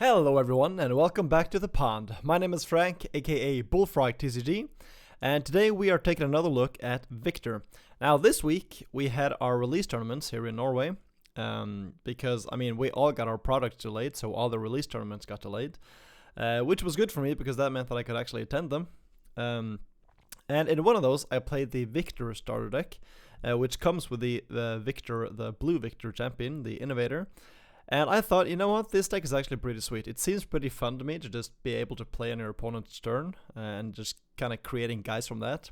Hello everyone and welcome back to the pond. My name is Frank, aka Bullfrog TCG, and today we are taking another look at Viktor. Now this week we had our release tournaments here in Norway, because we all got our products delayed, so all the release tournaments got delayed, which was good for me because that meant that I could actually attend them. And in one of those I played the Viktor starter deck, which comes with the Viktor, the blue Viktor champion, the Innovator. And I thought, you know what, this deck is actually pretty sweet. It seems pretty fun to me to just be able to play on your opponent's turn and just kind of creating guys from that.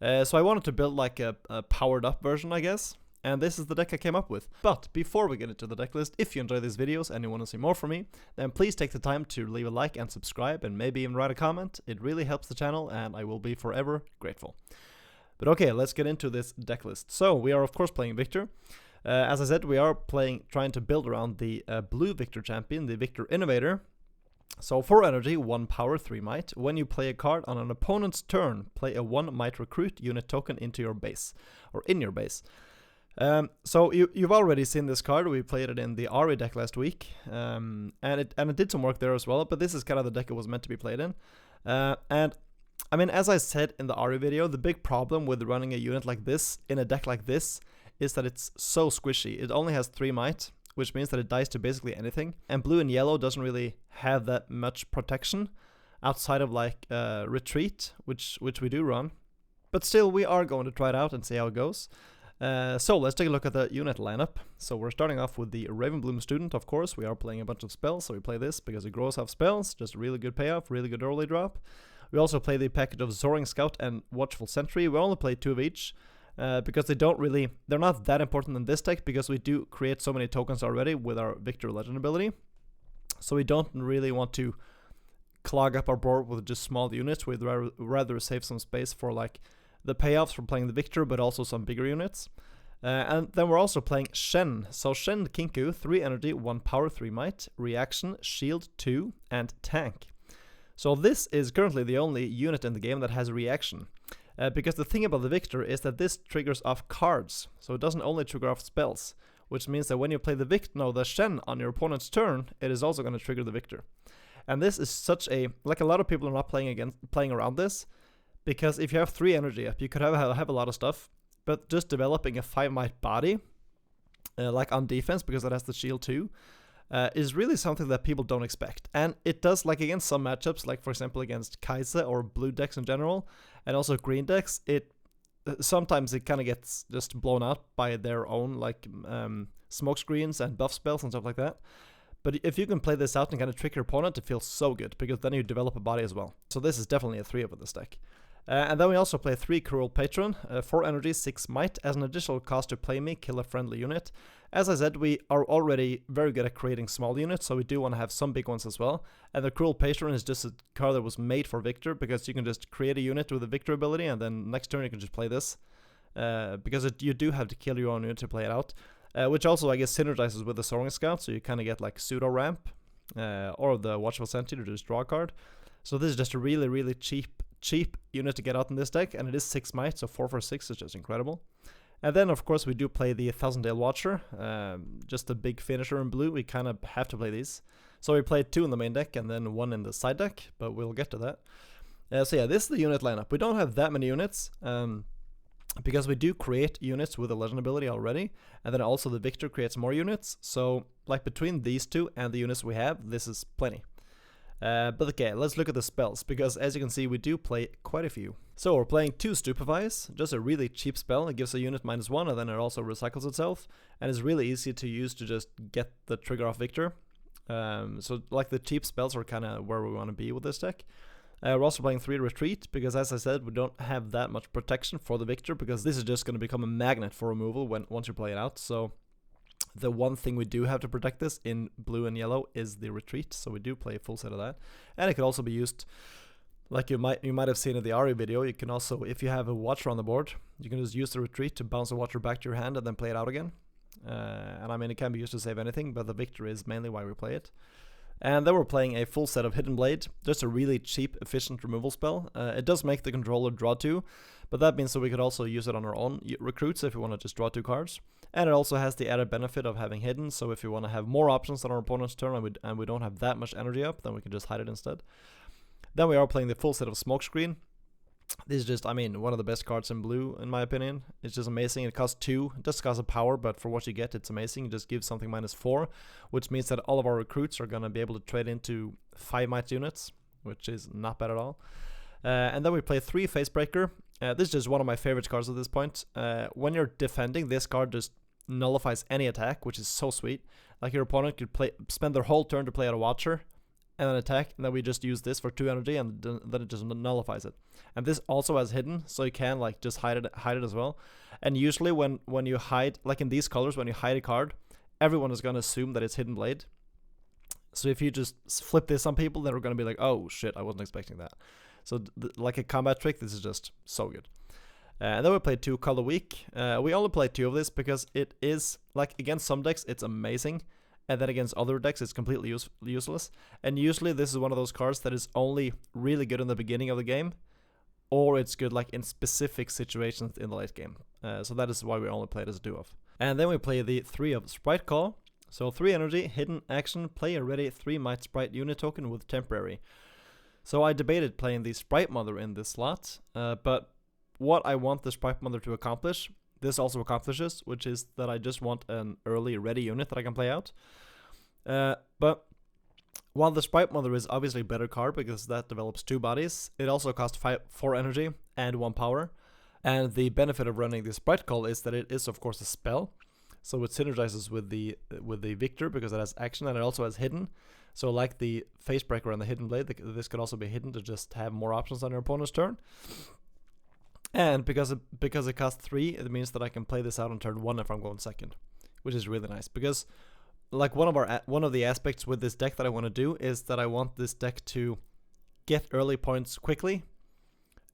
So I wanted to build like a powered up version, I guess. And this is the deck I came up with. But before we get into the deck list, if you enjoy these videos and you want to see more from me, then please take the time to leave a like and subscribe and maybe even write a comment. It really helps the channel and I will be forever grateful. But okay, let's get into this deck list. So we are of course playing Viktor. As I said, we are trying to build around the blue Viktor champion, the Viktor Innovator. So 4 energy, 1 power, 3 might. When you play a card on an opponent's turn, play a 1 might recruit unit token into your base, or in your base. So you've already seen this card. We played it in the Ahri deck last week, and it did some work there as well. But this is kind of the deck it was meant to be played in. And I mean, as I said in the Ahri video, the big problem with running a unit like this in a deck like this is that it's so squishy. It only has 3 might, which means that it dies to basically anything. And blue and yellow doesn't really have that much protection outside of like retreat, which we do run. But still, we are going to try it out and see how it goes. So let's take a look at the unit lineup. So we're starting off with the Ravenbloom student, of course. We are playing a bunch of spells, so we play this because it grows off spells. Just a really good payoff, really good early drop. We also play the package of Soaring Scout and Watchful Sentry. We only play 2 of each. Because they're not that important in this deck because we do create so many tokens already with our Viktor Legend ability. So we don't really want to clog up our board with just small units. We'd rather save some space for like the payoffs for playing the Viktor, but also some bigger units. And then we're also playing Shen. So Shen Kinku, 3 energy, 1 power, 3 might, reaction, shield 2, and tank. So this is currently the only unit in the game that has a reaction. Because the thing about the Viktor is that this triggers off cards, so it doesn't only trigger off spells, which means that when you play the Shen on your opponent's turn, it is also going to trigger the Viktor. And this is such a, like a lot of people are not playing around this, because if you have 3 energy up, you could have a lot of stuff, but just developing a 5 might body, like on defense, because it has the shield too, is really something that people don't expect. And it does, like against some matchups, like for example against Kaisa or blue decks in general, and also green decks, sometimes it kind of gets just blown out by their own like smoke screens and buff spells and stuff like that. But if you can play this out and kind of trick your opponent, it feels so good, because then you develop a body as well. So this is definitely a 3 of this deck. And then we also play 3 Cruel Patron, 4 energy, 6 might, as an additional cost to play me, kill a friendly unit. As I said, we are already very good at creating small units, so we do want to have some big ones as well. And the Cruel Patron is just a card that was made for Viktor, because you can just create a unit with a Viktor ability, and then next turn you can just play this. Because you do have to kill your own unit to play it out. Which also, I guess, synergizes with the Soaring Scout, so you kind of get like pseudo ramp, or the Watchful Sentry to just draw a card. So this is just a really, really cheap unit to get out in this deck, and it is 6 might, so 4 for 6 is just incredible. And then of course we do play the Thousand-Dale Watcher, just a big finisher in blue. We kind of have to play these. So we played 2 in the main deck and then 1 in the side deck, but we'll get to that. So yeah, this is the unit lineup. We don't have that many units, because we do create units with a legend ability already, and then also the Viktor creates more units. So like between these 2 and the units we have, this is plenty. But okay, let's look at the spells, because as you can see, we do play quite a few. So we're playing 2 Stupefies, just a really cheap spell. It gives a unit -1, and then it also recycles itself, and it's really easy to use to just get the trigger off Viktor. So like the cheap spells are kind of where we want to be with this deck. We're also playing 3 Retreat, because as I said, we don't have that much protection for the Viktor, because this is just going to become a magnet for removal once you play it out. So the one thing we do have to protect this in blue and yellow is the Retreat, so we do play a full set of that. And it could also be used, like you might have seen in the Ahri video, you can also, if you have a Watcher on the board, you can just use the Retreat to bounce the Watcher back to your hand and then play it out again. And I mean, it can be used to save anything, but the Viktor is mainly why we play it. And then we're playing a full set of Hidden Blade, just a really cheap, efficient removal spell. It does make the controller draw 2, but that means that we could also use it on our own recruits if we want to just draw 2 cards. And it also has the added benefit of having hidden, so if we want to have more options on our opponent's turn and we don't have that much energy up, then we can just hide it instead. Then we are playing the full set of Smokescreen. This is just, I mean, one of the best cards in blue, in my opinion. It's just amazing. It costs 2. It just costs a power, but for what you get, it's amazing. It just gives something -4, which means that all of our recruits are going to be able to trade into 5 might units, which is not bad at all. And then we play 3 Facebreaker. This is just one of my favorite cards at this point. When you're defending, this card just nullifies any attack, which is so sweet. Like your opponent could spend their whole turn to play out a Watcher and an attack, and then we just use this for 2 energy, and then it just nullifies it. And this also has hidden, so you can like just hide it as well. And usually when you hide, like in these colors, when you hide a card, everyone is going to assume that it's Hidden Blade. So if you just flip this on people, they're going to be like, oh shit, I wasn't expecting that. So like a combat trick, this is just so good. And then we played 2 Color Weak. We only played 2 of this because it is, like, against some decks it's amazing, and then against other decks it's completely useless. And usually this is one of those cards that is only really good in the beginning of the game, or it's good like in specific situations in the late game. So that is why we only played as a 2 of. And then we play the 3 of Sprite Call. So 3 energy, hidden action, play a ready 3 might sprite unit token with temporary. So I debated playing the Sprite Mother in this slot, but what I want the Sprite Mother to accomplish, this also accomplishes, which is that I just want an early ready unit that I can play out. But while the Sprite Mother is obviously a better card because that develops 2 bodies, it also costs 4 energy and 1 power. And the benefit of running the Sprite Call is that it is of course a spell, so it synergizes with the Viktor because it has action, and it also has hidden. So like the Facebreaker and the Hidden Blade, this could also be hidden to just have more options on your opponent's turn. And because it costs 3, it means that I can play this out on turn 1 if I'm going second, which is really nice. Because like one of the aspects with this deck that I want to do is that I want this deck to get early points quickly,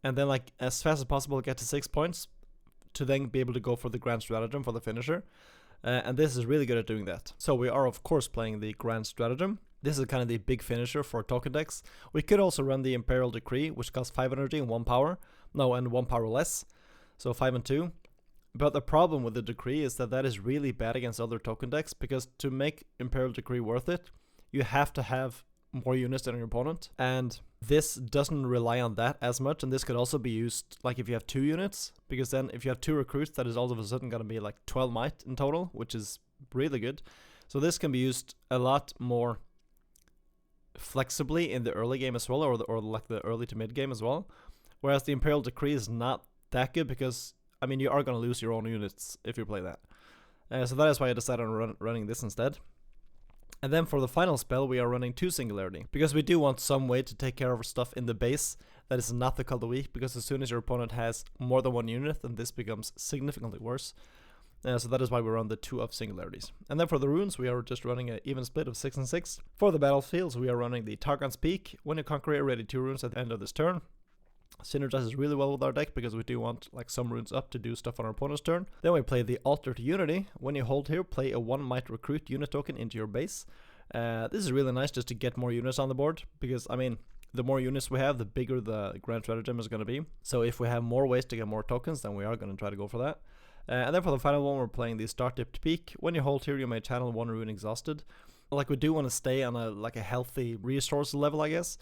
and then like as fast as possible get to 6 points, to then be able to go for the Grand Stratagem for the finisher. And this is really good at doing that. So we are of course playing the Grand Stratagem. This is kind of the big finisher for token decks. We could also run the Imperial Decree, which costs 5 energy and 1 power. No, and 1 power less. So 5 and 2. But the problem with the Decree is that is really bad against other token decks, because to make Imperial Decree worth it, you have to have more units than your opponent. And this doesn't rely on that as much, and this could also be used like if you have 2 units, because then if you have 2 recruits, that is all of a sudden going to be like 12 might in total, which is really good. So this can be used a lot more flexibly in the early game as well, or like the early to mid game as well. Whereas the Imperial Decree is not that good because, I mean, you are going to lose your own units if you play that. So that is why I decided on running this instead. And then for the final spell, we are running 2 Singularity, because we do want some way to take care of our stuff in the base that is not the Color Weak, because as soon as your opponent has more than 1 unit, then this becomes significantly worse. So that is why we run the 2 of Singularities. And then for the runes, we are just running an even split of 6 and 6. For the battlefields, we are running the Targon's Peak. When you conquer a ready 2 runes at the end of this turn, synergizes really well with our deck because we do want like some runes up to do stuff on our opponent's turn. Then we play the Altar to Unity. When you hold here, play a 1 might recruit unit token into your base. This is really nice just to get more units on the board, because I mean, the more units we have, the bigger the Grand Stratagem is going to be. So if we have more ways to get more tokens, then we are going to try to go for that. And then for the final one, we're playing the Start Dipped Peak. When you hold here, you may channel 1 rune Exhausted. Like, we do want to stay on a healthy resource level, I guess.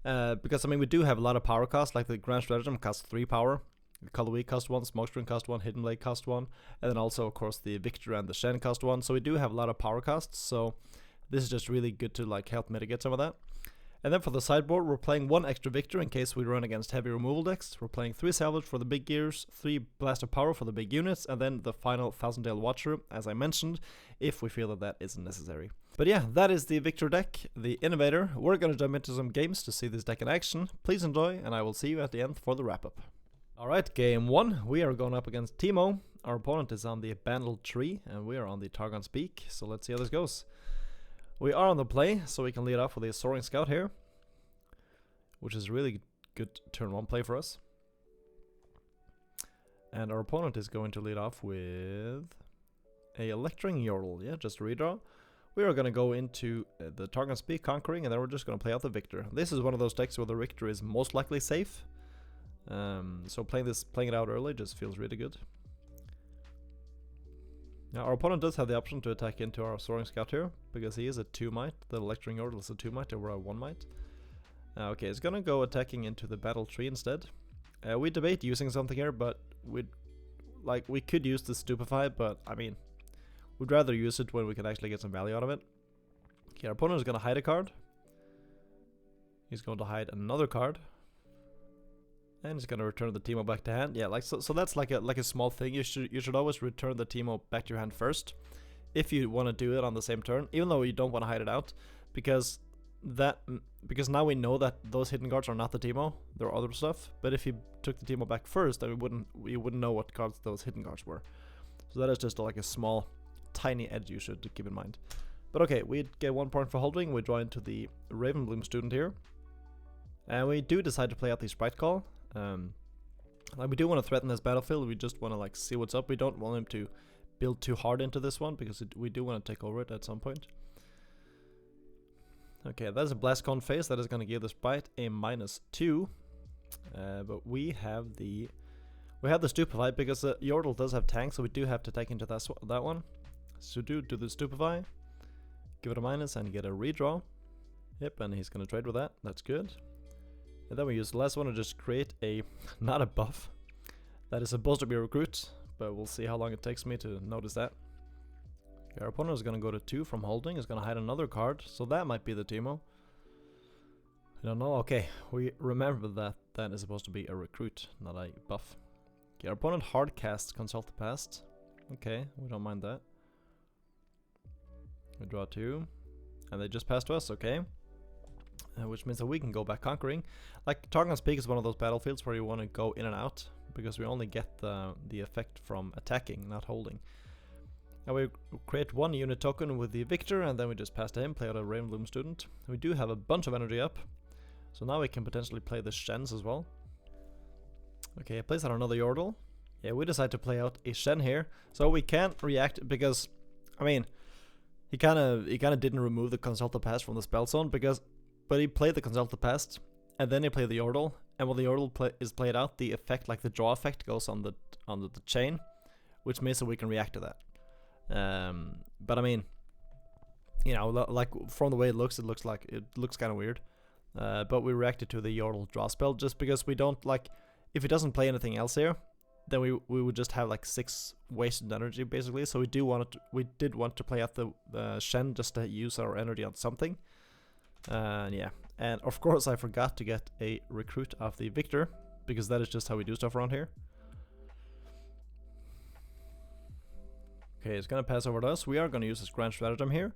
Because I mean, we do have a lot of power costs. Like the Grand Stratagem costs 3 power, the Color Weak cost 1, Smokescreen cost 1, Hidden Blade cost 1, and then also of course the Viktor and the Shen cost 1. So we do have a lot of power costs. So this is just really good to like help mitigate some of that. And then for the sideboard, we're playing 1 extra Viktor in case we run against heavy removal decks. We're playing 3 Salvage for the big gears, 3 Blast of Power for the big units, and then the final Thousand-Tail Watcher, as I mentioned, if we feel that is necessary. But yeah, that is the Viktor deck, the Innovator. We're going to jump into some games to see this deck in action. Please enjoy, and I will see you at the end for the wrap-up. Alright, game 1. We are going up against Teemo. Our opponent is on the Abandoned Tree, and we are on the Targon's Peak, so let's see how this goes. We are on the play, so we can lead off with a Soaring Scout here, which is really good turn 1 play for us. And our opponent is going to lead off with a Electring Yordle, yeah, just a redraw. we are gonna go into the target speed conquering, and then we're just gonna play out the Victor. This is one of those decks where the Victor is most likely safe. So playing it out early just feels really good. Now our opponent does have the option to attack into our Soaring Scout here, because he is a 2 might. The Electring Yordle is a 2 might over a 1 might. Okay, it's gonna go attacking into the battle tree instead. We debate using something here, but we could use the Stupefy, but I mean, we'd rather use it when we can actually get some value out of it. Okay, our opponent is gonna hide a card. He's going to hide another card. And he's gonna return the Teemo back to hand. Yeah, so that's like a small thing. You should always return the Teemo back to your hand first, if you want to do it on the same turn, even though you don't want to hide it out, because now we know that those hidden cards are not the Teemo, they're other stuff. But if you took the Teemo back first, then we wouldn't know what cards those hidden cards were. So that is just like a small, tiny edge you should keep in mind. But okay, we get 1 point for holding. We draw into the Ravenbloom student here, and we do decide to play out the Sprite Call. Like we do want to threaten this battlefield. We just want to like see what's up. We don't want him to build too hard into this one, because we do want to take over it at some point. Okay, that's a Blastcon phase. That is going to give the Sprite a -2. But we have the Stupefy, because Yordle does have tanks, so we do have to take into that one. So do the Stupefy, give it a minus, and get a redraw. Yep, and he's going to trade with that. That's good. And then we use the last one to just create not a buff. That is supposed to be a recruit, but we'll see how long it takes me to notice that. Okay, our opponent is going to go to 2 from holding. Is going to hide another card, so that might be the Teemo. I don't know. Okay, we remember that is supposed to be a recruit, not a buff. Okay, our opponent hard casts Consult the Past. Okay, we don't mind that. We draw 2, and they just pass to us. Okay. Which means that we can go back conquering. Like, Targon's Peak is one of those battlefields where you want to go in and out, because we only get the effect from attacking, not holding. And we create 1 unit token with the Victor, and then we just pass to him, play out a Ravenbloom student. We do have a bunch of energy up, so now we can potentially play the Shens as well. Okay, plays out another Yordle. Yeah, we decide to play out a Shen here, so we can't react, because, I mean, he kind of didn't remove the Consult the Past from the spell zone, but he played the Consult the Past, and then he played the Yordle, and when the Yordle is played out, the effect, like the draw effect, goes on the chain, which means that we can react to that. But I mean, you know, like from the way it looks kind of weird. But we reacted to the Yordle draw spell just because we don't like, if he doesn't play anything else here, then we would just have like 6 wasted energy basically. So we did want to play out the Shen just to use our energy on something. Yeah, and of course I forgot to get a recruit of the Victor, because that is just how we do stuff around here. Okay, it's gonna pass over to us. We are gonna use this Grand Stratagem here,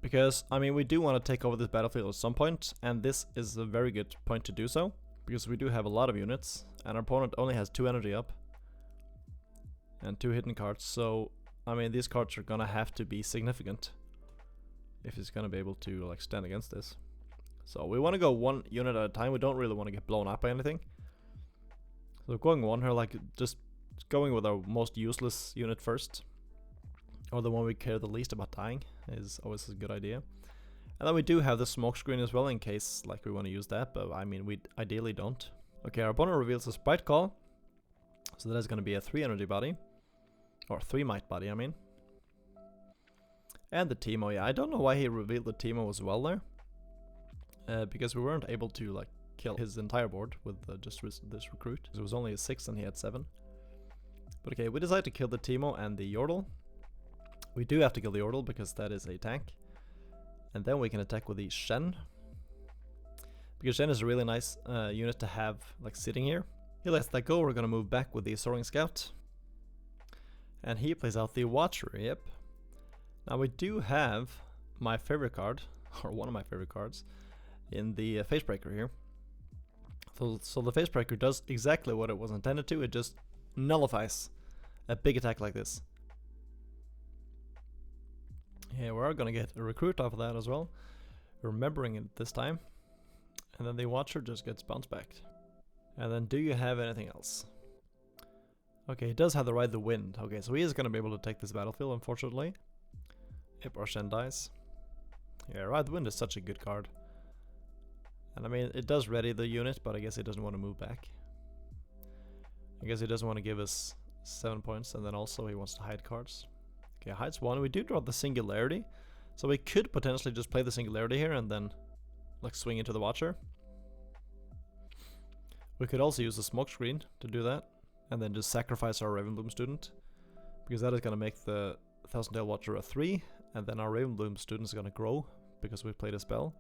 because I mean we do want to take over this battlefield at some point, and this is a very good point to do so, because we do have a lot of units, and our opponent only has 2 energy up and 2 hidden cards. So I mean these cards are gonna have to be significant if he's gonna be able to like stand against this. So we want to go 1 unit at a time. We don't really want to get blown up by anything. So going 1 here, like just going with our most useless unit first, or the one we care the least about dying, is always a good idea. And then we do have the smoke screen as well in case like we want to use that, but I mean we ideally don't. Okay, our opponent reveals a Sprite Call, so that is going to be a 3 energy body, or 3 might body I mean. And the Teemo, yeah, I don't know why he revealed the Teemo as well there, because we weren't able to like kill his entire board with just this recruit. It was only a 6 and he had 7. But okay, we decide to kill the Teemo and the Yordle. We do have to kill the Yordle because that is a tank. And then we can attack with the Shen, because Shen is a really nice unit to have like sitting here. He lets that go. We're gonna move back with the Soaring Scout, and he plays out the Watcher. Yep. Now we do have my favorite card, or one of my favorite cards, in the Facebreaker here. So the Facebreaker does exactly what it was intended to. It just nullifies a big attack like this. Yeah, we are gonna get a recruit off of that as well, remembering it this time. And then the Watcher just gets bounced back. And then do you have anything else? Okay, he does have the Ride the Wind. Okay, so he is gonna be able to take this battlefield, unfortunately. Yep, our Shen dies. Yeah, Ride the Wind is such a good card. And I mean, it does ready the unit, but I guess it doesn't want to move back. I guess he doesn't want to give us 7 points, and then also he wants to hide cards. Okay, hides 1. We do draw the Singularity, so we could potentially just play the Singularity here and then like swing into the Watcher. We could also use the Smokescreen to do that, and then just sacrifice our Ravenbloom student, because that is going to make the Thousand-Tailed Watcher a 3, and then our Ravenbloom student is going to grow because we played a spell.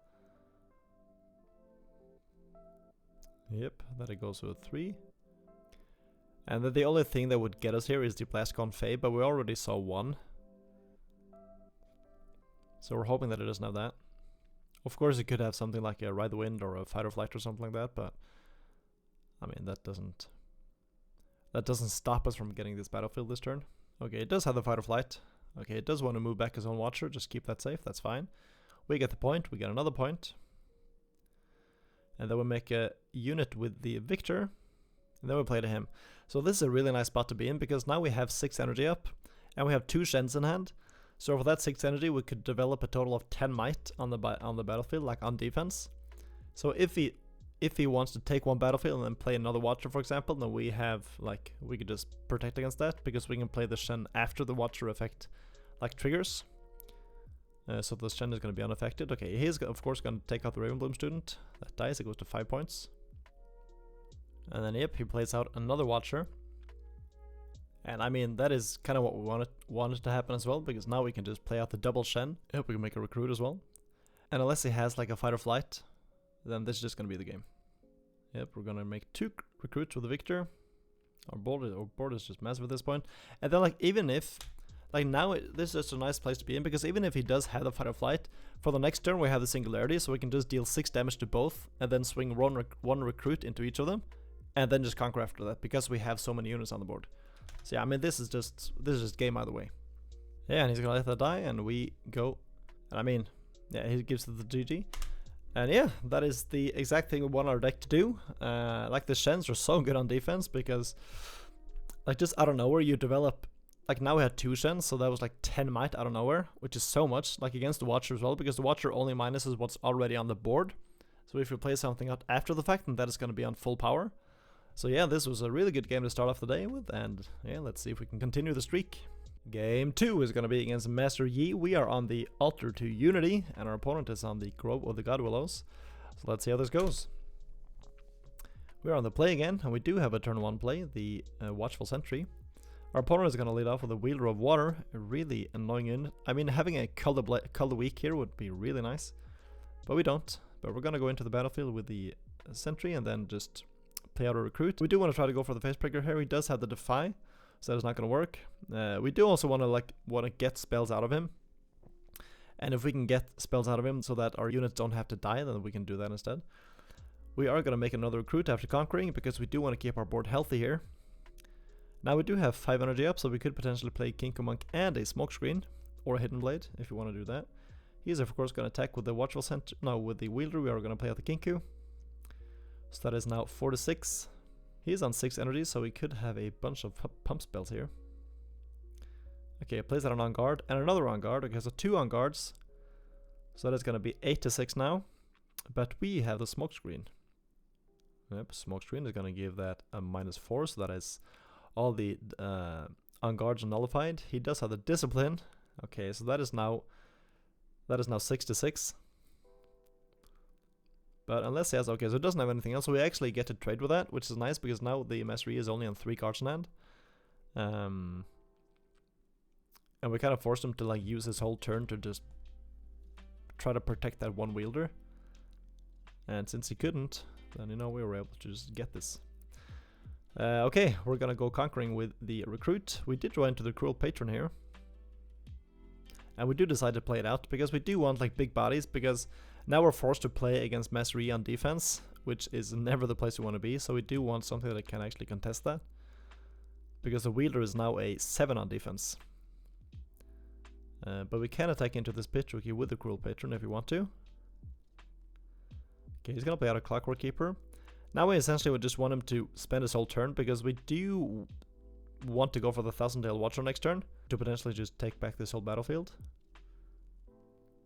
Yep, that it goes to a 3. And then the only thing that would get us here is the Blastcon Fae, but we already saw 1. So we're hoping that it doesn't have that. Of course it could have something like a Ride the Wind or a Fight or Flight or something like that, but I mean that doesn't stop us from getting this battlefield this turn. Okay, it does have the Fight or Flight. Okay, it does want to move back his own Watcher, just keep that safe, that's fine. We get the point, we get another point. And then we make a unit with the Viktor. And then we play to him. So this is a really nice spot to be in, because now we have 6 energy up, and we have 2 Shens in hand. So for that 6 energy, we could develop a total of 10 might on the battlefield, like on defense. So if he wants to take one battlefield and then play another Watcher, for example, then we could just protect against that, because we can play the Shen after the Watcher effect, like triggers. So the Shen is going to be unaffected. Okay, he's of course going to take out the Ravenbloom student. That dies, it goes to 5 points. And then yep, he plays out another Watcher. And I mean, that is kind of what we wanted to happen as well, because now we can just play out the double Shen. Yep, we can make a Recruit as well. And unless he has like a Fight or Flight, then this is just going to be the game. Yep, we're going to make 2 Recruits with the Viktor. Our board is just massive at this point. And then like, even if like now this is just a nice place to be in, because even if he does have the Fight or Flight, for the next turn we have the Singularity, so we can just deal 6 damage to both, and then swing one Recruit into each of them, and then just conquer after that, because we have so many units on the board. So yeah, I mean this is just game either way. Yeah, and he's gonna let that die, and we go. And I mean, yeah, he gives it the GG. And yeah, that is the exact thing we want our deck to do. Like the Shens are so good on defense, because like just out of nowhere you develop. Like now we had 2 Shens, so that was like 10 might out of nowhere, which is so much, like against the Watcher as well, because the Watcher only minuses what's already on the board. So if you play something out after the fact, then that is going to be on full power. So yeah, this was a really good game to start off the day with, and yeah, let's see if we can continue the streak. Game 2 is going to be against Master Yi. We are on the Altar to Unity, and our opponent is on the Grove of the Godwillows. So let's see how this goes. We're on the play again, and we do have a turn 1 play, the Watchful Sentry. Our opponent is going to lead off with a Wielder of Water, a really annoying unit. I mean, having a Color Weak here would be really nice, but we don't. But we're going to go into the battlefield with the Sentry and then just play out a Recruit. We do want to try to go for the Facebreaker here. He does have the Defy, so that is not going to work. We do also want to get spells out of him, and if we can get spells out of him so that our units don't have to die, then we can do that instead. We are going to make another Recruit after conquering, because we do want to keep our board healthy here. Now we do have 5 energy up, so we could potentially play Kinko Monk and a Smokescreen, or a Hidden Blade, if you want to do that. He is of course going to attack with the Watchful Sentry. No, with the Wielder we are going to play out the Kinko. So that is now 4 to 6. He is on 6 energy, so we could have a bunch of pump spells here. Okay, plays that on guard, and another on guard. Okay, so 2 on guards. So that is going to be 8 to 6 now. But we have the Smokescreen. Yep, Smokescreen is going to give that a -4, so that is all the on guards are nullified. He does have the Discipline. Okay, so that is now 6 to 6. But unless he has, okay, so it doesn't have anything else, so we actually get to trade with that, which is nice, because now the Master Yi is only on 3 cards in hand. And we kind of forced him to like use his whole turn to just try to protect that one Wielder. And since he couldn't, then you know we were able to just get this. Okay, we're gonna go conquering with the Recruit. We did draw into the Cruel Patron here. And we do decide to play it out, because we do want like big bodies, because now we're forced to play against Master Yi on defense, which is never the place we want to be, so we do want something that can actually contest that. Because the Wielder is now a 7 on defense. But we can attack into this pit rookie with the Cruel Patron if we want to. Okay, he's gonna play out a Clockwork Keeper. Now we essentially would just want him to spend his whole turn, because we do want to go for the Thousand-Tailed Watcher next turn to potentially just take back this whole battlefield.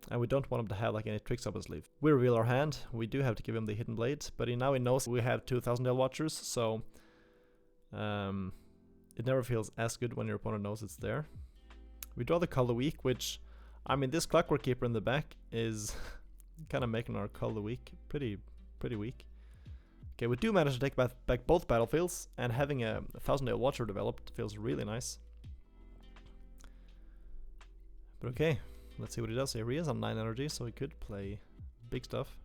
And we don't want him to have like any tricks up his sleeve. We reveal our hand. We do have to give him the hidden blade, but now he knows we have 2000 Dale Watchers, so it never feels as good when your opponent knows it's there. We draw the Call the Weak, which, I mean, this Clockwork Keeper in the back is kind of making our Call the Weak pretty weak. Okay, we do manage to take back both battlefields, and having a 1000 Dale Watcher developed feels really nice. But okay, let's see what he does here. He is on 9 energy, so he could play big stuff.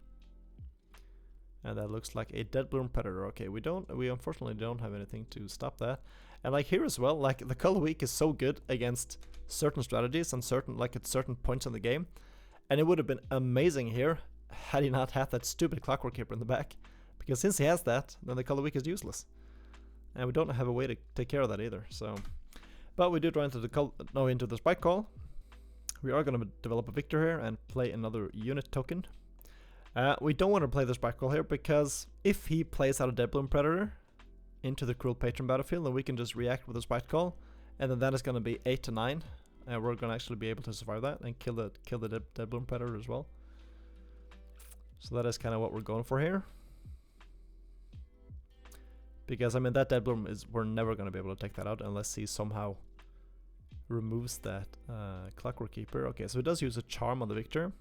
And that looks like a Deadbloom Predator. Okay, we unfortunately don't have anything to stop that. And like here as well, like the Call the Weak is so good against certain strategies and at certain points in the game. And it would have been amazing here had he not had that stupid Clockwork Keeper in the back. Because since he has that, then the Call the Weak is useless. And we don't have a way to take care of that either, so. But we do draw into the Spike Call. We are going to develop a Viktor here and play another unit token. We don't want to play the Spike Call here because if he plays out a Deadbloom Predator into the Cruel Patron battlefield, then we can just react with the Spike Call, and then that is going to be 8 to 9, and we're going to actually be able to survive that and kill the Deadbloom Predator as well. So that is kind of what we're going for here. Because I mean that Deadbloom we're never going to be able to take that out unless he somehow removes that Clockwork Keeper. Okay, so he does use a charm on the Viktor.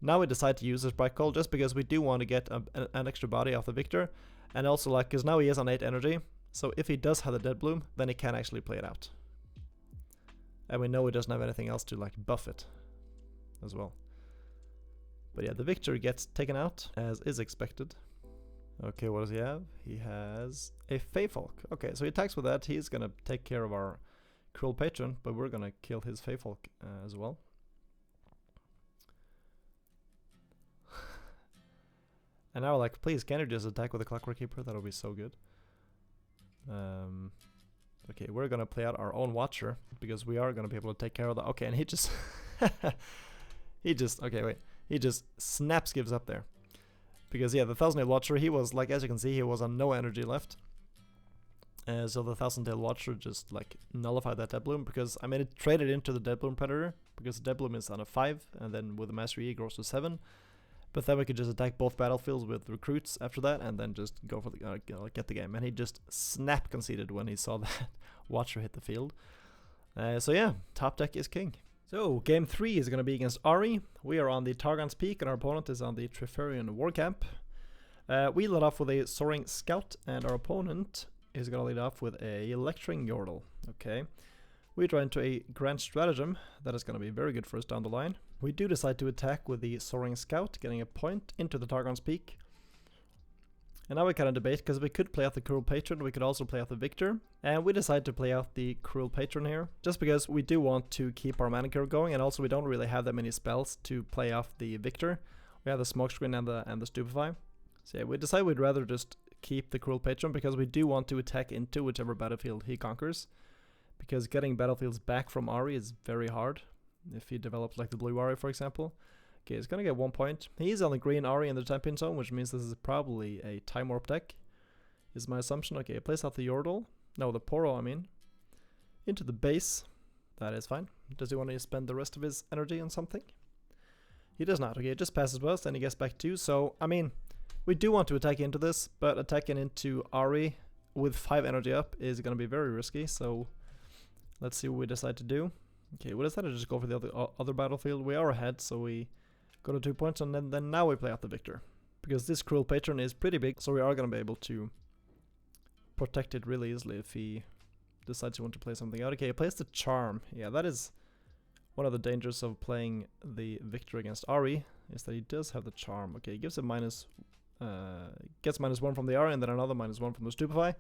Now we decide to use the Spike Call just because we do want to get an extra body off the Viktor, and also like because now he is on 8 energy, so if he does have the Deadbloom, then he can actually play it out. And we know he doesn't have anything else to like buff it as well. But yeah, the Viktor gets taken out as is expected. Okay, what does he have? He has a Feyfolk. Okay, so he attacks with that. He's gonna take care of our Cruel Patron, but we're gonna kill his Feyfolk as well. And now, like, please, can you just attack with the Clockwork Keeper? That'll be so good. Okay, we're gonna play out our own Watcher because we are gonna be able to take care of that. Okay, and he just, okay, wait, he just snaps, gives up there. Because yeah, the 1000 Dale Watcher, he was like, as you can see, he was on no energy left. So the 1000 Dale Watcher just like nullified that Deadbloom because I mean it traded into the Deadbloom Predator because the Deadbloom is on a 5 and then with the Mastery E grows to 7. But then we could just attack both battlefields with recruits after that and then just go for the get the game. And he just snap conceded when he saw that Watcher hit the field. So yeah, top deck is king. So game 3 is going to be against Ahri. We are on the Targon's Peak and our opponent is on the Triferian War Camp. We lead off with a Soaring Scout and our opponent is going to lead off with a Lecturing Yordle. Okay. We draw into a Grand Stratagem. That is going to be very good for us down the line. We do decide to attack with the Soaring Scout, getting a point into the Targon's Peak. And now we kind of debate, because we could play out the Cruel Patron, we could also play out the Viktor. And we decide to play out the Cruel Patron here, just because we do want to keep our mana curve going, and also we don't really have that many spells to play off the Viktor. We have the Smokescreen and the Stupefy. So yeah, we decide we'd rather just keep the Cruel Patron, because we do want to attack into whichever battlefield he conquers. Because getting battlefields back from Ahri is very hard, if he develops like the blue Ahri, for example. Okay, he's gonna get 1 point. He's on the green Ahri in the champion zone, which means this is probably a Time Warp deck, is my assumption. Okay, place out the Yordle. No, the Poro, I mean. Into the base. That is fine. Does he want to spend the rest of his energy on something? He does not. Okay, it just passes West, and he gets back 2. So, I mean, we do want to attack into this, but attacking into Ahri with 5 energy up is gonna be very risky, so let's see what we decide to do. Okay, we decided to just go for the other battlefield. We are ahead, so we go to 2 points, and then now we play out the Viktor. Because this Cruel Patron is pretty big, so we are going to be able to protect it really easily if he decides he wants to play something out. Okay, he plays the Charm. Yeah, that is one of the dangers of playing the Viktor against Ahri, is that he does have the Charm. Okay, he gives it gets -1 from the Ahri, and then another -1 from the Stupefy.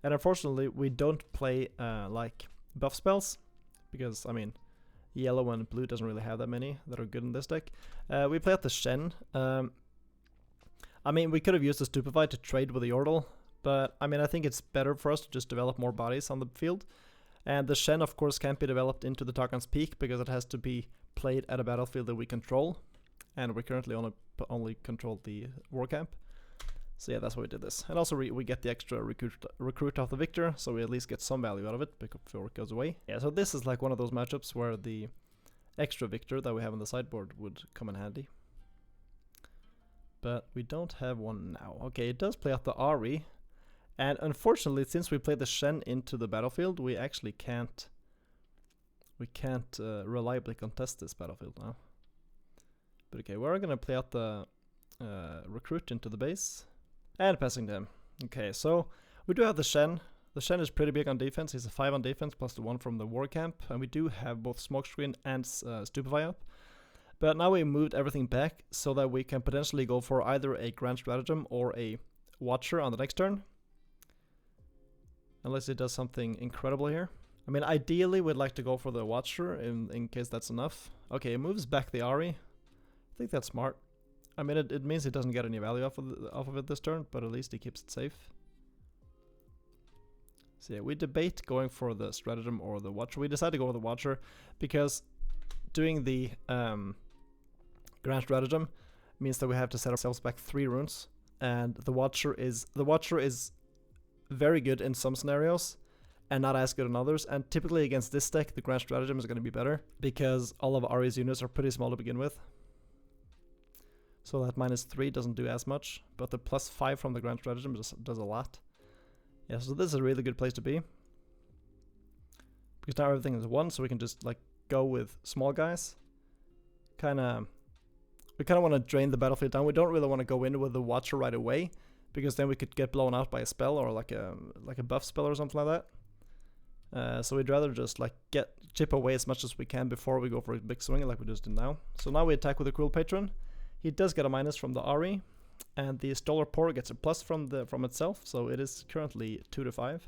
And unfortunately, we don't play like buff spells, because, I mean, yellow and blue doesn't really have that many that are good in this deck. We play out the Shen. I mean, we could have used the Stupefy to trade with the Yordle, but I mean, I think it's better for us to just develop more bodies on the field. And the Shen, of course, can't be developed into the Targon's Peak because it has to be played at a battlefield that we control, and we currently only control the War Camp. So yeah, that's why we did this. And also we get the extra recruit off the Viktor, so we at least get some value out of it before it goes away. Yeah, so this is like one of those matchups where the extra Viktor that we have on the sideboard would come in handy. But we don't have one now. Okay, it does play out the Ahri. And unfortunately, since we played the Shen into the battlefield, we actually can't reliably contest this battlefield now. But okay, we're gonna play out the recruit into the base and passing them. Okay, so we do have the Shen. The Shen is pretty big on defense. He's a 5 on defense plus the 1 from the war camp, and we do have both smokescreen and stupefy up. But now we moved everything back so that we can potentially go for either a Grand Stratagem or a Watcher on the next turn. Unless it does something incredible here. I mean, ideally we'd like to go for the Watcher in case that's enough. Okay, it moves back the Ahri. I think that's smart. I mean, it means it doesn't get any value off of it this turn, but at least he keeps it safe. So yeah, we debate going for the Stratagem or the Watcher. We decided to go for the Watcher because doing the Grand Stratagem means that we have to set ourselves back 3 runes, and the Watcher is very good in some scenarios and not as good in others. And typically against this deck, the Grand Stratagem is going to be better because all of Ahri's units are pretty small to begin with. So that -3 doesn't do as much, but the +5 from the Grand Stratagem does a lot. Yeah, so this is a really good place to be because now everything is 1, so we can just like go with small guys. We kind of want to drain the battlefield down. We don't really want to go in with the Watcher right away because then we could get blown out by a spell or like a buff spell or something like that. So we'd rather just like chip away as much as we can before we go for a big swing like we just did now. So now we attack with the Cruel Patron. He does get a minus from the Ahri, and the Stolar Pour gets a plus from itself, so it is currently 2 to 5.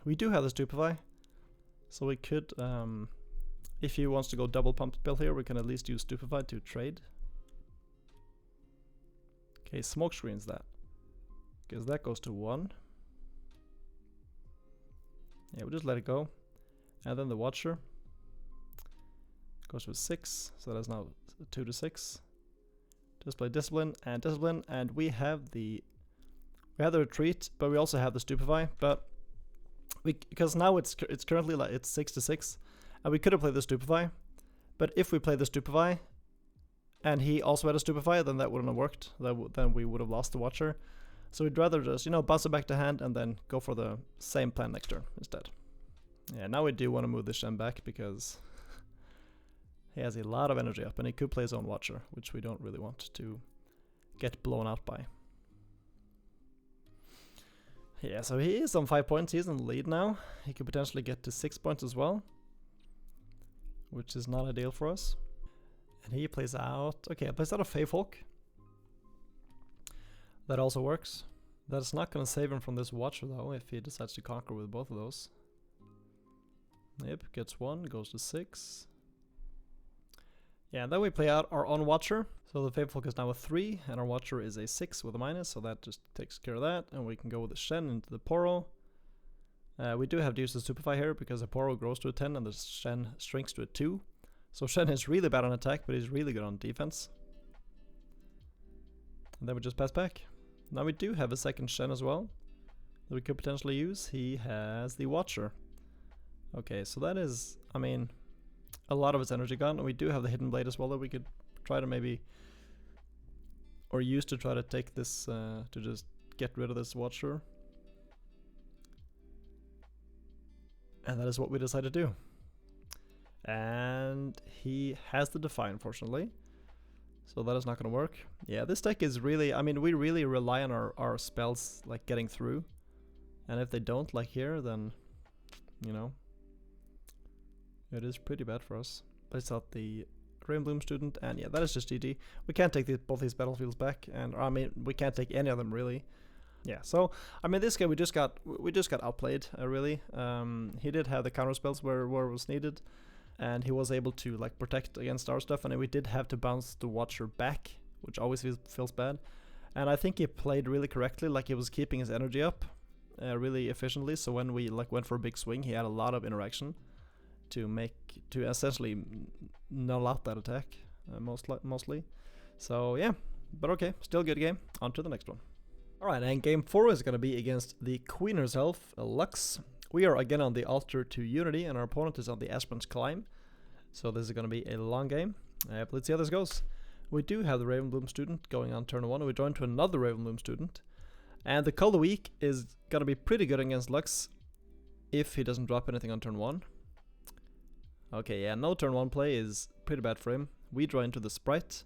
We do have the Stupefy, so we could, if he wants to go double pump spell here, we can at least use Stupefy to trade. Okay, smoke screens that, because that goes to 1. Yeah, we'll just let it go, and then the Watcher goes with 6, so that's now 2 to 6. Just play Discipline, and we have the retreat, but we also have the Stupefy. But because now it's currently like it's 6 to 6, and we could have played the Stupefy. But if we play the Stupefy, and he also had a Stupefy, then that wouldn't have worked. Then we would have lost the Watcher. So we'd rather just bounce it back to hand and then go for the same plan next turn instead. Yeah, now we do want to move the Shen back because he has a lot of energy up, and he could play his own Watcher, which we don't really want to get blown out by. Yeah, so he is on 5 points. He's in the lead now. He could potentially get to 6 points as well, which is not ideal for us. And he plays out... Okay, he plays out a Feyfolk. That also works. That's not going to save him from this Watcher, though, if he decides to conquer with both of those. Yep, gets 1, goes to 6. Yeah, and then we play out our own Watcher. So the Feyfolk is now a 3, and our Watcher is a 6 with a minus, so that just takes care of that. And we can go with the Shen into the Poro. We do have to use the Stupefy here because the Poro grows to a 10 and the Shen shrinks to a 2. So Shen is really bad on attack, but he's really good on defense. And then we just pass back. Now we do have a second Shen as well that we could potentially use. He has the Watcher. Okay, so that is, I mean, a lot of its energy gone, and we do have the Hidden Blade as well that we could try to maybe, or use to try to take this, to just get rid of this Watcher. And that is what we decided to do. And he has the Defy, unfortunately. So that is not going to work. Yeah, this deck is really, I mean, we really rely on our spells, like, getting through. And if they don't, like here, then, you know, it is pretty bad for us. Plays out the Rainbloom Student, and yeah, that is just GG. We can't take both these battlefields back, and I mean, we can't take any of them really. Yeah, so I mean, this guy we just got outplayed really. He did have the counter spells where it was needed, and he was able to like protect against our stuff, and we did have to bounce the Watcher back, which always feels bad. And I think he played really correctly, like he was keeping his energy up really efficiently. So when we like went for a big swing, he had a lot of interaction to essentially null out that attack mostly. So yeah, but okay, still good game. On to the next one. Alright, and game 4 is going to be against the Queen herself, Lux. We are again on the Altar to Unity, and our opponent is on the Aspen's Climb. So this is going to be a long game. But let's see how this goes. We do have the Ravenbloom student going on turn 1. We join to another Ravenbloom student. And the Call of the Week is going to be pretty good against Lux if he doesn't drop anything on turn 1. Okay, yeah, no turn 1 play is pretty bad for him. We draw into the Sprite,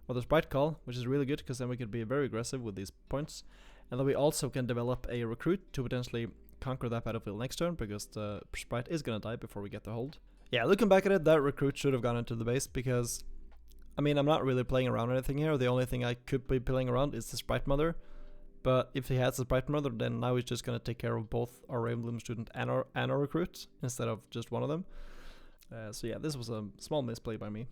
or the Sprite Call, which is really good because then we can be very aggressive with these points. And then we also can develop a Recruit to potentially conquer that battlefield next turn, because the Sprite is going to die before we get the hold. Yeah, looking back at it, that Recruit should have gone into the base, because, I mean, I'm not really playing around anything here. The only thing I could be playing around is the Sprite Mother. But if he has the Sprite Mother, then now he's just going to take care of both our Ravenbloom student and our Recruit, instead of just one of them. So yeah, this was a small misplay by me.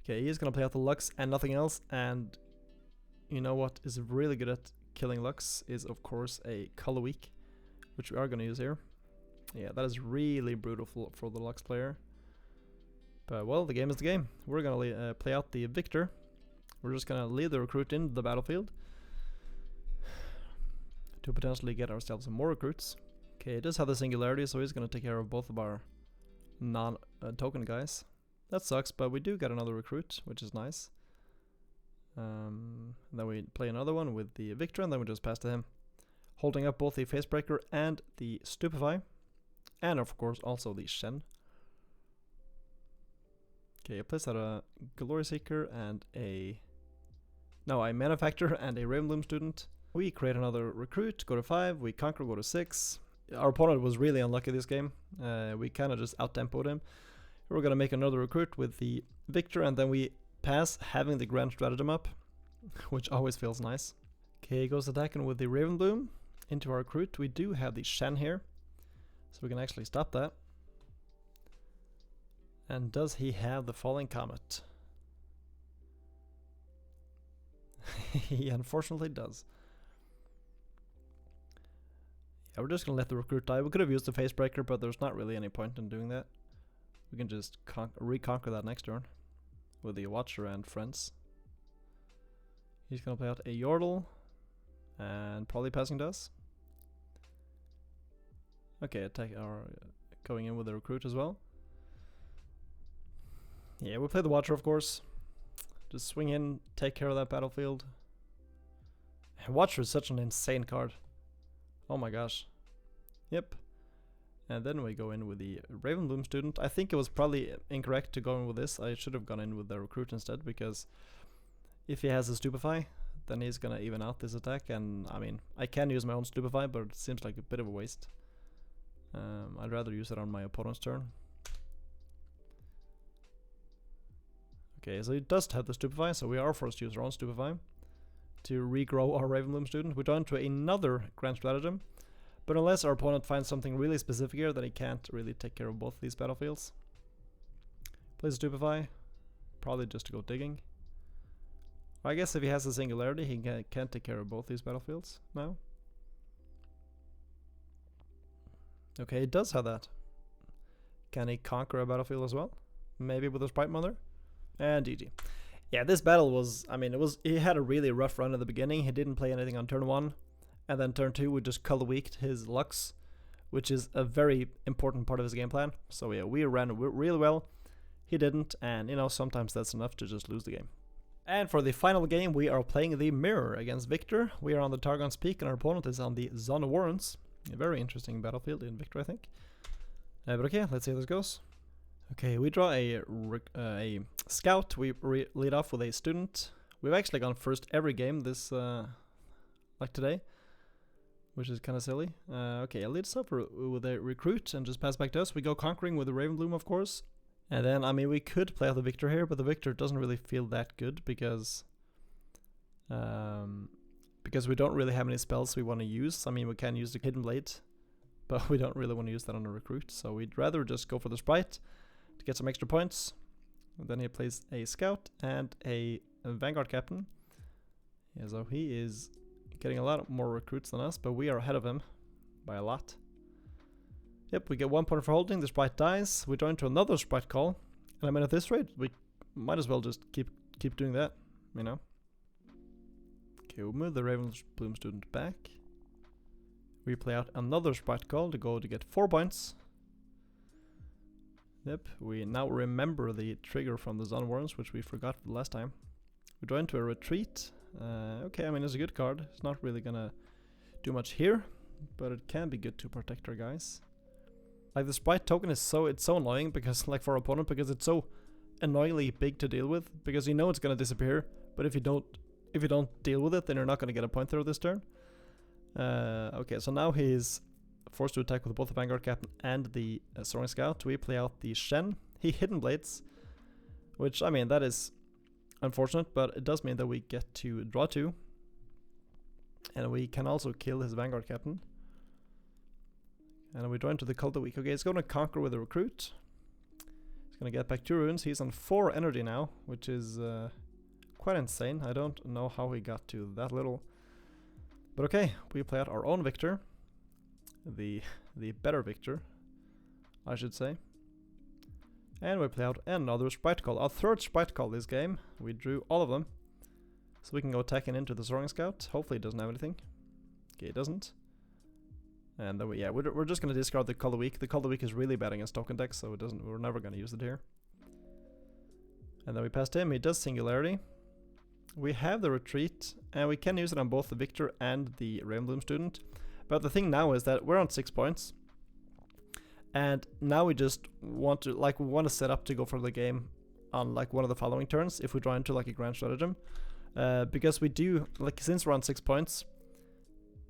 Okay, he's going to play out the Lux and nothing else, and you know what is really good at killing Lux is, of course, a Color Week, which we are going to use here. Yeah, that is really brutal for the Lux player. But, well, the game is the game. We're going to play out the Viktor. We're just going to lead the Recruit into the battlefield to potentially get ourselves some more Recruits. Okay, it does have the Singularity, so he's going to take care of both of our non-token guys. That sucks, but we do get another Recruit, which is nice. Then we play another one with the Viktor, and then we just pass to him, holding up both the Facebreaker and the Stupefy, and of course also the Shen. Okay, I place out a Glory Seeker and a Manufacturer and a Ravenbloom student. We create another Recruit, go to 5, we conquer, go to 6. Our opponent was really unlucky this game. We kind of just out-tempoed him. We're going to make another Recruit with the Viktor, and then we pass having the Grand Stratagem up, which always feels nice. Okay, goes attacking with the Ravenbloom into our Recruit. We do have the Shen here, so we can actually stop that. And does he have the Falling Comet? He unfortunately does. Yeah, we're just gonna let the Recruit die. We could have used the Facebreaker, but there's not really any point in doing that. We can just reconquer that next turn with the Watcher and friends. He's gonna play out a Yordle and probably passing to us. Okay, attack our going in with the Recruit as well. Yeah, we play the Watcher, of course. Just swing in, take care of that battlefield. And Watcher is such an insane card. Oh my gosh. Yep. And then we go in with the Ravenbloom student. I think it was probably incorrect to go in with this. I should have gone in with the Recruit instead, because if he has a Stupefy, then he's gonna even out this attack. And I mean, I can use my own Stupefy, but it seems like a bit of a waste. I'd rather use it on my opponent's turn. Okay, so he does have the Stupefy, so we are forced to use our own Stupefy to regrow our Ravenbloom student. We're down to another Grand Stratagem, but unless our opponent finds something really specific here, then he can't really take care of both these battlefields. Plays Stupefy, probably just to go digging. I guess if he has a Singularity, he can take care of both these battlefields now. Okay, he does have that. Can he conquer a battlefield as well? Maybe with a Sprite Mother? And GG. Yeah, this battle was, I mean, he had a really rough run at the beginning. He didn't play anything on turn 1. And then turn 2, we just Color Weeked his Lux, which is a very important part of his game plan. So yeah, we ran really well. He didn't, and you know, sometimes that's enough to just lose the game. And for the final game, we are playing the Mirror against Viktor. We are on the Targon's Peak, and our opponent is on the Zone of Warrens. A very interesting battlefield in Viktor, I think. But okay, let's see how this goes. Okay, we draw a Scout. We lead off with a Student. We've actually gone first every game this, like today, which is kind of silly. Okay, I lead us up with a Recruit and just pass back to us. We go conquering with the Ravenbloom, of course. And then, I mean, we could play out the Viktor here, but the Viktor doesn't really feel that good because we don't really have any spells we want to use. I mean, we can use the Hidden Blade, but we don't really want to use that on a Recruit. So we'd rather just go for the Sprite to get some extra points. And then he plays a Scout and a Vanguard Captain. Yeah, so he is getting a lot more Recruits than us, but we are ahead of him by a lot. Yep, we get 1 point for holding. The Sprite dies. We join to another Sprite Call. And I mean, at this rate, we might as well just keep doing that, you know. Okay, we'll move the Ravenbloom student back. We play out another Sprite Call to go to get 4 points. Yep, we now remember the trigger from the Zon Warrens, which we forgot the last time. We draw into a retreat. Okay, I mean, it's a good card. It's not really gonna do much here, but it can be good to protect our guys. Like, the Sprite token is it's so annoying because, like, for our opponent, because it's so annoyingly big to deal with, because you know it's gonna disappear, but if you don't deal with it, then you're not gonna get a point there this turn. Okay, so now he's forced to attack with both the Vanguard Captain and the Soaring Scout. We play out the Shen. He Hidden Blades, which, I mean, that is unfortunate, but it does mean that we get to draw 2. And we can also kill his Vanguard Captain. And we draw into the Cult of the Week. Okay, he's going to conquer with a Recruit. He's going to get back 2 runes. He's on 4 energy now, which is quite insane. I don't know how he got to that little. But okay, we play out our own Viktor. The better Viktor, I should say. And we play out another Sprite Call. Our 3rd Sprite Call this game. We drew all of them. So we can go attacking into the Soaring Scout. Hopefully it doesn't have anything. Okay, it doesn't. And then we're just going to discard the Call of the Week. The Call of the Week is really bad against token decks, so we're never going to use it here. And then we passed him. He does Singularity. We have the Retreat, and we can use it on both the Viktor and the Ravenbloom Student. But the thing now is that we're on 6 points. And now we just want to set up to go for the game on like one of the following turns if we draw into like a grand stratagem. Because we do, like, since we're on 6 points,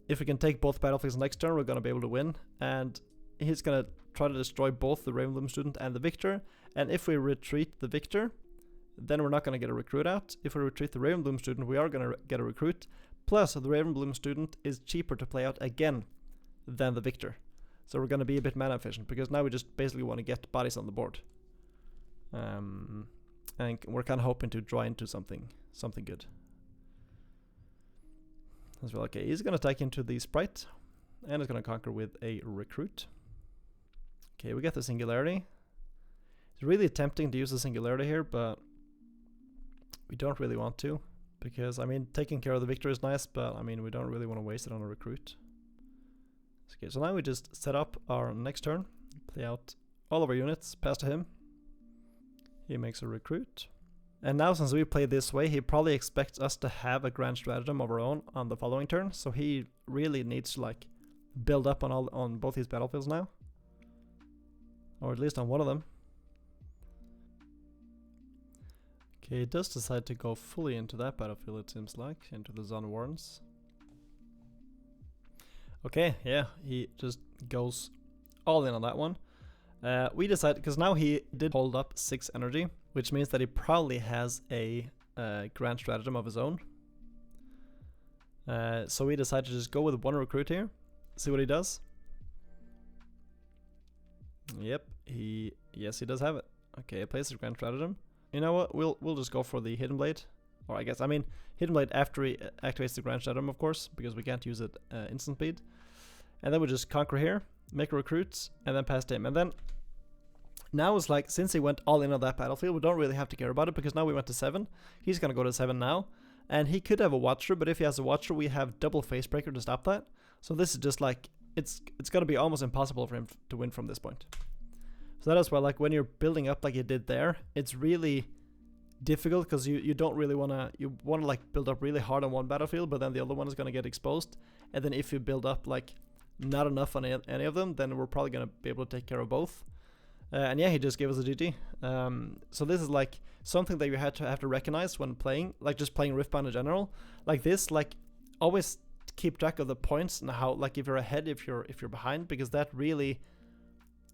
if we can take both battlefields next turn, we're going to be able to win. And he's going to try to destroy both the Ravenbloom Student and the Viktor. And if we retreat the Viktor, then we're not going to get a Recruit out. If we retreat the Ravenbloom Student, we are going to get a Recruit. Plus, the Ravenbloom Student is cheaper to play out again than the Viktor. So we're going to be a bit mana efficient, because now we just basically want to get bodies on the board. And we're kind of hoping to draw into something good. As well, okay, he's going to attack into the Sprite, and he's going to conquer with a Recruit. Okay, we get the Singularity. It's really tempting to use the Singularity here, but we don't really want to. Because, I mean, taking care of the Viktor is nice, but, I mean, we don't really want to waste it on a Recruit. Okay, so now we just set up our next turn, play out all of our units, pass to him. He makes a Recruit. And now, since we play this way, he probably expects us to have a grand stratagem of our own on the following turn, so he really needs to, like, build up on both these battlefields now. Or at least on one of them. Okay, he does decide to go fully into that battlefield, it seems like, into the Zon Warrens. Okay, yeah, he just goes all in on that one. We decided, because now he did hold up 6 energy, which means that he probably has a grand stratagem of his own. So we decided to just go with 1 Recruit here, see what he does. Yep, yes, he does have it. Okay, he plays his grand stratagem. You know what, we'll just go for the Hidden Blade. Or I guess, I mean, Hidden Blade after he activates the Grand Stratagem, of course, because we can't use it instant speed. And then we just conquer here, make a Recruit, and then pass to him. And then, now it's like, since he went all in on that battlefield, we don't really have to care about it, because now we went to 7. He's gonna go to 7 now. And he could have a Watcher, but if he has a Watcher, we have double Facebreaker to stop that. So this is just like, it's gonna be almost impossible for him to win from this point. So that is why, like, when you're building up like you did there, it's really difficult, because you don't really want to like build up really hard on one battlefield, but then the other one is going to get exposed, and then if you build up like not enough on any of them, then we're probably going to be able to take care of both. And yeah, he just gave us a GG. So this is like something that you have to recognize when playing, like just playing Riftbound in general. Like this, like always keep track of the points and how, like, if you're ahead, if you're behind, because that really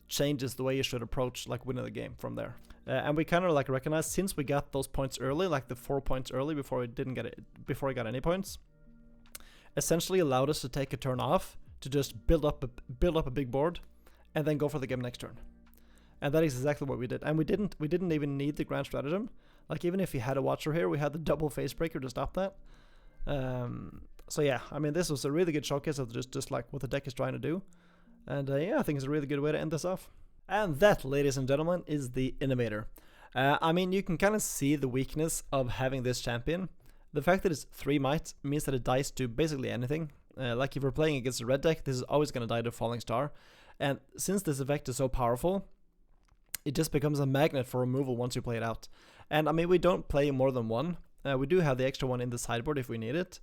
changes the way you should approach like winning the game from there. And we kind of like recognize, since we got those points early, like the 4 points early before we didn't get it, before we got any points, essentially allowed us to take a turn off to just build up a big board and then go for the game next turn. And that is exactly what we did. And we didn't even need the grand stratagem. Like, even if he had a Watcher here, we had the double Facebreaker to stop that. So yeah, I mean, this was a really good showcase of just like what the deck is trying to do. And yeah, I think it's a really good way to end this off. And that, ladies and gentlemen, is the Innovator. I mean, you can kind of see the weakness of having this champion. The fact that it's 3 might means that it dies to basically anything. Like if we're playing against a red deck, this is always going to die to Falling Star. And since this effect is so powerful, it just becomes a magnet for removal once you play it out. And I mean, we don't play more than one. We do have the extra one in the sideboard if we need it.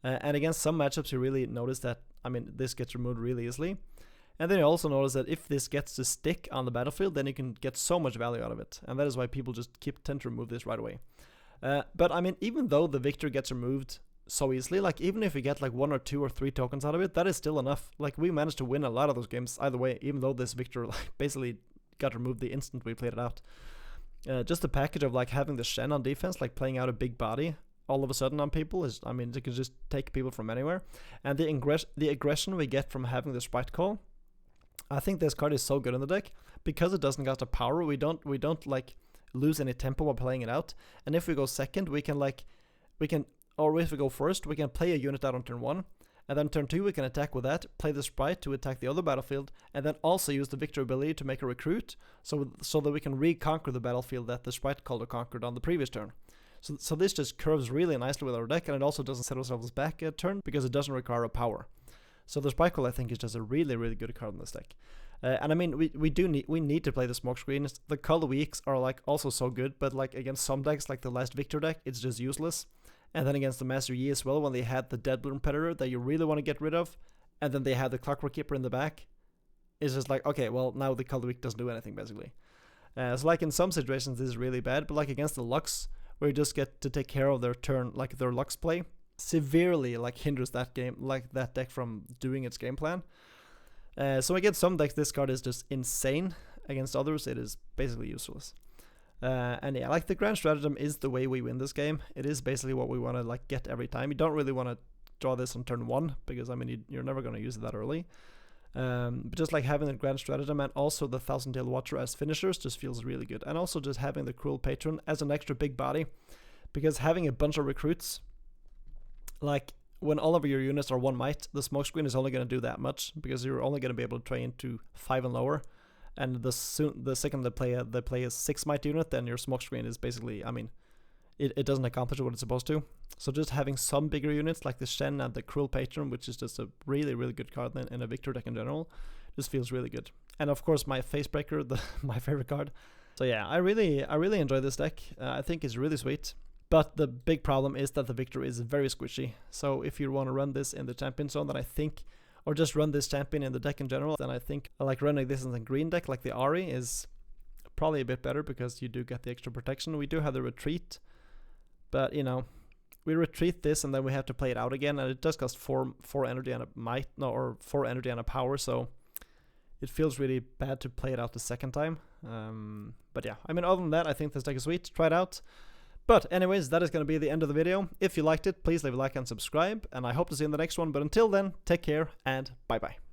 And against some matchups, you really notice that, I mean, this gets removed really easily. And then you also notice that if this gets to stick on the battlefield, then you can get so much value out of it. And that is why people just tend to remove this right away. But I mean, even though the Victor gets removed so easily, like even if we get like 1 or 2 or 3 tokens out of it, that is still enough. Like we managed to win a lot of those games either way, even though this Victor like basically got removed the instant we played it out. Just the package of like having the Shen on defense, like playing out a big body all of a sudden on people is, I mean, it can just take people from anywhere. And the aggression we get from having the Sprite Call, I think this card is so good in the deck because it doesn't got the power. We don't like lose any tempo while playing it out. And if we go second, or if we go first, we can play a unit out on turn 1, and then turn 2 we can attack with that, play the Sprite to attack the other battlefield, and then also use the Victor ability to make a recruit, so that we can reconquer the battlefield that the Sprite Caller conquered on the previous turn. So this just curves really nicely with our deck, and it also doesn't set ourselves back a turn because it doesn't require a power. So the Sprite Call I think is just a really, really good card in this deck. And I mean, we need to play the smokescreen. The color weaks are like also so good, but like against some decks, like the last Victor deck, it's just useless. And then against the Master Yi as well, when they had the Dead Bloom Predator that you really want to get rid of, and then they had the Clockwork Keeper in the back, it's just like, okay, well now the color weak doesn't do anything basically. So like in some situations this is really bad, but like against the Lux, where you just get to take care of their turn, like their Lux play, severely like hinders that game, like that deck from doing its game plan. So against some decks this card is just insane. Against others it is basically useless. And yeah, like the Grand Stratagem is the way we win this game. It is basically what we want to like get every time. You don't really want to draw this on turn 1 because I mean you're never going to use it that early. But just like having the Grand Stratagem and also the Thousand Tail Watcher as finishers just feels really good. And also just having the Cruel Patron as an extra big body, because having a bunch of recruits, like when all of your units are 1 might, the smokescreen is only going to do that much because you're only going to be able to train to 5 and lower. And the second they play a 6 might unit, then your smokescreen is basically, I mean, it doesn't accomplish what it's supposed to. So just having some bigger units like the Shen and the Cruel Patron, which is just a really, really good card in a Victor deck in general, just feels really good. And of course my Facebreaker, my favorite card. So yeah, I really enjoy this deck. I think it's really sweet. But the big problem is that the Victor is very squishy. So if you want to run this in the champion zone, then I think, or just run this champion in the deck in general, then I think like running this in the green deck like the Ahri is probably a bit better because you do get the extra protection. We do have the retreat, but you know, we retreat this and then we have to play it out again, and it does cost 4 energy and a might, no, or 4 energy and a power, so it feels really bad to play it out the second time. But yeah, I mean, other than that, I think this deck is sweet. Try it out. But anyways, that is going to be the end of the video. If you liked it, please leave a like and subscribe, and I hope to see you in the next one. But until then, take care and bye-bye.